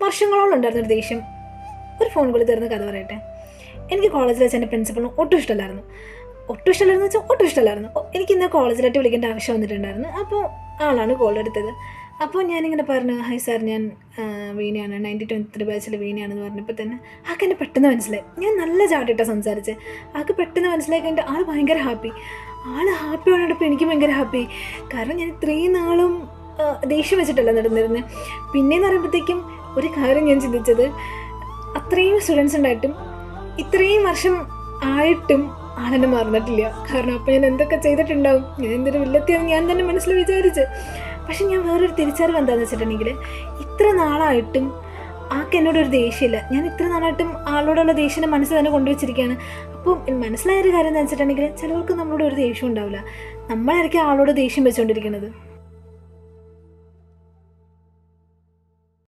വർഷങ്ങളോളം ഉണ്ടായിരുന്നൊരു ദേഷ്യം ഒരു ഫോൺ കോളിൽ തീർന്ന കഥ പറയട്ടെ. എനിക്ക് കോളേജിൽ വെച്ച് എൻ്റെ പ്രിൻസിപ്പളിന് ഒട്ടും ഇഷ്ടമല്ലായിരുന്നു വെച്ചാൽ ഒട്ടും ഇഷ്ടമല്ലായിരുന്നു. എനിക്ക് ഇന്ന് കോളേജിലായിട്ട് വിളിക്കേണ്ട ആവശ്യം വന്നിട്ടുണ്ടായിരുന്നു. അപ്പോൾ ആളാണ് കോൾ എടുത്തത്. അപ്പോൾ ഞാനിങ്ങനെ പറഞ്ഞു, ഹായ് സാർ, ഞാൻ വീണയാണ്, 1923 ബാച്ചിൽ വീണയാണെന്ന് പറഞ്ഞപ്പോൾ തന്നെ ആൾക്ക് എന്നെ പെട്ടെന്ന് മനസ്സിലായി. ഞാൻ നല്ല ചാട്ടിട്ടാണ് സംസാരിച്ച്. ആൾക്ക് പെട്ടെന്ന് മനസ്സിലായി കഴിഞ്ഞിട്ട് ആൾ ഭയങ്കര ഹാപ്പി. ആൾ ഹാപ്പി ആണോടൊപ്പം എനിക്ക് ഭയങ്കര ഹാപ്പി. കാരണം ഞാൻ ഇത്രയും നാളും ദേഷ്യം വെച്ചിട്ടല്ല നടന്നിരുന്നത്. പിന്നെയെന്ന് പറയുമ്പോഴത്തേക്കും ഒരു കാര്യം ഞാൻ ചിന്തിച്ചത്, അത്രയും സ്റ്റുഡൻസ് ഉണ്ടായിട്ടും ഇത്രയും വർഷം ആയിട്ടും ആളെന്നെ മറന്നിട്ടില്ല. കാരണം അപ്പോൾ ഞാൻ എന്തൊക്കെ ചെയ്തിട്ടുണ്ടാവും, ഞാൻ എന്തൊരു വില്ലത്തിയെന്ന് ഞാൻ തന്നെ മനസ്സിൽ വിചാരിച്ച്. പക്ഷെ ഞാൻ വേറൊരു തിരിച്ചറിവ് എന്താണെന്ന് വെച്ചിട്ടുണ്ടെങ്കിൽ, ഇത്ര നാളായിട്ടും ആൾക്ക് എന്നോടൊരു ദേഷ്യമില്ല. ഞാൻ ഇത്ര നാളായിട്ടും ആളോടുള്ള ദേഷ്യം മനസ്സിൽ തന്നെ കൊണ്ടുവച്ചിരിക്കുകയാണ്. അപ്പോൾ മനസ്സിലായൊരു കാര്യം എന്താണെന്ന് വെച്ചിട്ടുണ്ടെങ്കിൽ, ചിലവർക്ക് നമ്മളോട് ഒരു ദേഷ്യം ഉണ്ടാവില്ല. നമ്മളായിരിക്കും ആളോട് ദേഷ്യം വെച്ചുകൊണ്ടിരിക്കുന്നത്.